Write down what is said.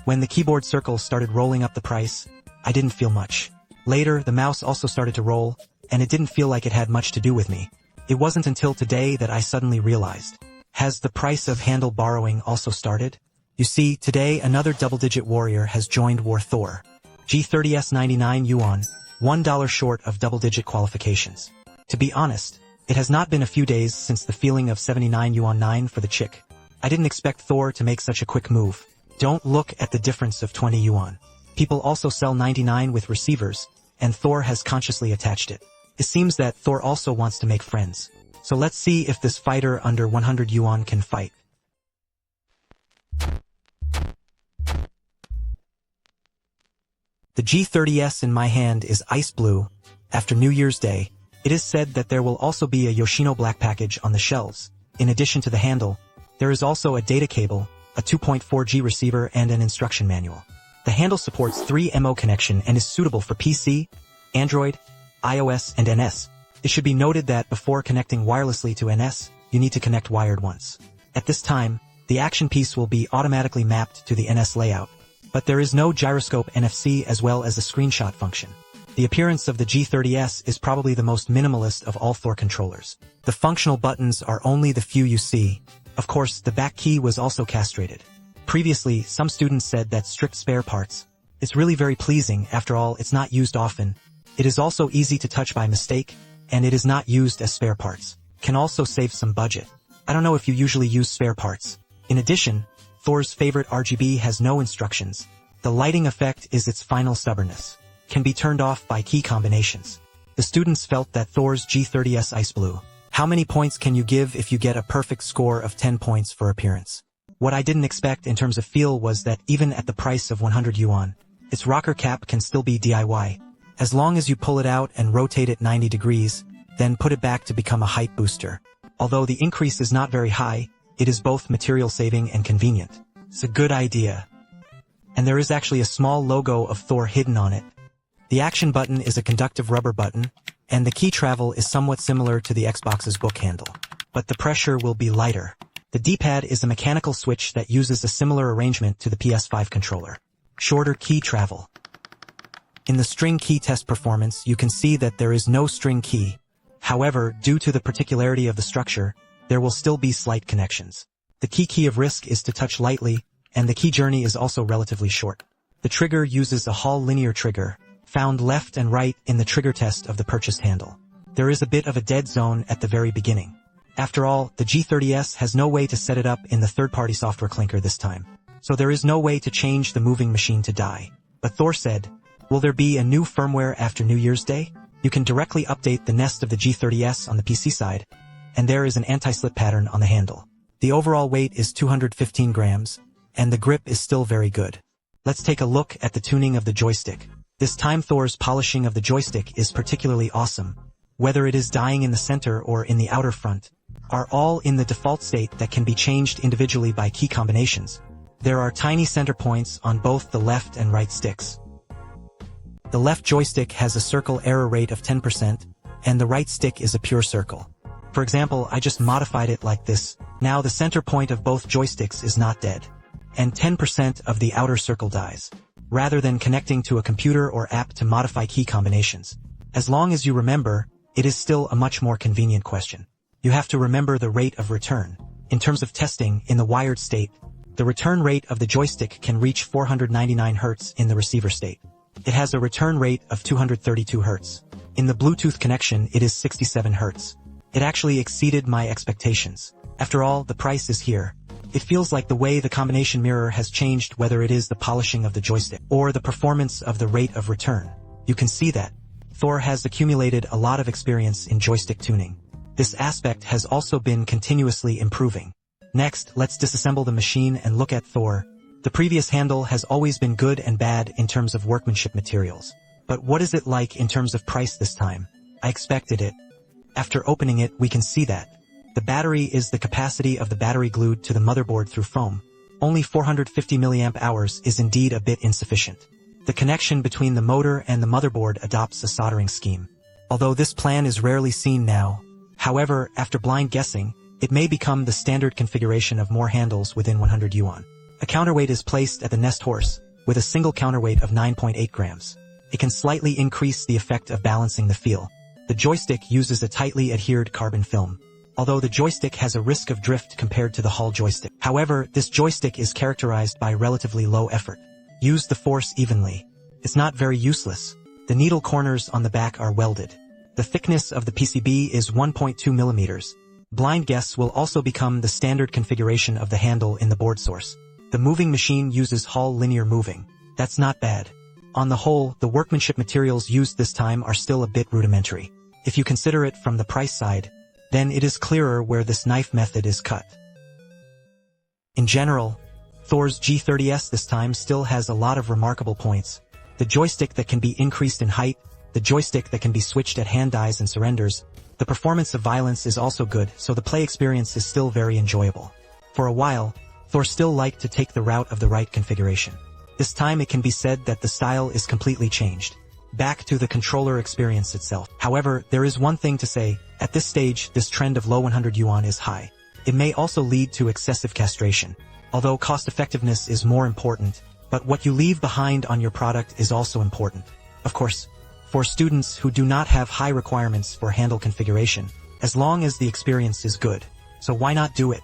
When the keyboard circle started rolling up the price, I didn't feel much. Later, the mouse also started to roll, and it didn't feel like it had much to do with me. It wasn't until today that I suddenly realized. Has the price of handle borrowing also started? You see, today another double-digit warrior has joined War Thor. G30S 99 yuan, $1 short of double-digit qualifications. To be honest, it has not been a few days since the feeling of 79 yuan 9 for the chick. I didn't expect Thor to make such a quick move. Don't look at the difference of 20 yuan. People also sell 99 with receivers, and Thor has consciously attached it. It seems that Thor also wants to make friends. So let's see if this fighter under 100 yuan can fight. The G30S in my hand is ice blue. After New Year's Day, it is said that there will also be a Yoshino Black package on the shelves. In addition to the handle, there is also a data cable, a 2.4G receiver and an instruction manual. The handle supports 3MO connection and is suitable for PC, Android, iOS and NS. It should be noted that before connecting wirelessly to NS, you need to connect wired once. At this time, the action piece will be automatically mapped to the NS layout, but there is no gyroscope NFC as well as a screenshot function. The appearance of the G30S is probably the most minimalist of all Thor controllers. The functional buttons are only the few you see. Of course, the back key was also castrated. Previously, some students said that strict spare parts. It's really very pleasing, after all, it's not used often. It is also easy to touch by mistake, and it is not used as spare parts. Can also save some budget. I don't know if you usually use spare parts. In addition, Thor's favorite RGB has no instructions. The lighting effect is its final stubbornness. Can be turned off by key combinations. The students felt that Thor's G30S Ice Blue. How many points can you give if you get a perfect score of 10 points for appearance? What I didn't expect in terms of feel was that even at the price of 100 yuan, its rocker cap can still be DIY. As long as you pull it out and rotate it 90 degrees, then put it back to become a height booster. Although the increase is not very high, it is both material saving and convenient. It's a good idea. And there is actually a small logo of Thor hidden on it. The action button is a conductive rubber button, and the key travel is somewhat similar to the Xbox's book handle. But the pressure will be lighter. The D-pad is a mechanical switch that uses a similar arrangement to the PS5 controller. Shorter key travel. In the string key test performance, you can see that there is no string key. However, due to the particularity of the structure, there will still be slight connections. The key of risk is to touch lightly, and the key journey is also relatively short. The trigger uses a Hall linear trigger, found left and right in the trigger test of the purchased handle. There is a bit of a dead zone at the very beginning. After all, the G30S has no way to set it up in the third-party software clinker this time. So there is no way to change the moving machine to die. But Thor said, will there be a new firmware after New Year's Day? You can directly update the nest of the G30S on the PC side, and there is an anti-slip pattern on the handle. The overall weight is 215 grams, and the grip is still very good. Let's take a look at the tuning of the joystick. This time Thor's polishing of the joystick is particularly awesome. Whether it is dying in the center or in the outer front, are all in the default state that can be changed individually by key combinations. There are tiny center points on both the left and right sticks. The left joystick has a circle error rate of 10%, and the right stick is a pure circle. For example, I just modified it like this. Now the center point of both joysticks is not dead, and 10% of the outer circle dies. Rather than connecting to a computer or app to modify key combinations. As long as you remember, it is still a much more convenient question. You have to remember the rate of return. In terms of testing, in the wired state, the return rate of the joystick can reach 499 Hz in the receiver state. It has a return rate of 232 Hz. In the Bluetooth connection, it is 67 Hz. It actually exceeded my expectations. After all, the price is here. It feels like the way the combination mirror has changed, whether it is the polishing of the joystick or the performance of the rate of return. You can see that Thor has accumulated a lot of experience in joystick tuning. This aspect has also been continuously improving. Next, let's disassemble the machine and look at Thor. The previous handle has always been good and bad in terms of workmanship materials. But what is it like in terms of price this time? I expected it. After opening it, we can see that the battery is the capacity of the battery glued to the motherboard through foam. Only 450 mAh is indeed a bit insufficient. The connection between the motor and the motherboard adopts a soldering scheme. Although this plan is rarely seen now, however, after blind guessing, it may become the standard configuration of more handles within 100 yuan. A counterweight is placed at the nest horse, with a single counterweight of 9.8 grams. It can slightly increase the effect of balancing the feel. The joystick uses a tightly adhered carbon film, although the joystick has a risk of drift compared to the Hall joystick. However, this joystick is characterized by relatively low effort. Use the force evenly. It's not very useless. The needle corners on the back are welded. The thickness of the PCB is 1.2 millimeters. Blind guess will also become the standard configuration of the handle in the board source. The moving machine uses Hall linear moving. That's not bad. On the whole, the workmanship materials used this time are still a bit rudimentary. If you consider it from the price side, then it is clearer where this knife method is cut. In general, Thor's G30S this time still has a lot of remarkable points. The joystick that can be increased in height, the joystick that can be switched at hand dies and surrenders, the performance of violence is also good, so the play experience is still very enjoyable. For a while, Thor still liked to take the route of the right configuration. This time it can be said that the style is completely changed. Back to the controller experience itself. However, there is one thing to say, at this stage this trend of low 100 yuan is high. It may also lead to excessive castration. Although cost effectiveness is more important, but what you leave behind on your product is also important. Of course, for students who do not have high requirements for handle configuration, as long as the experience is good. So why not do it?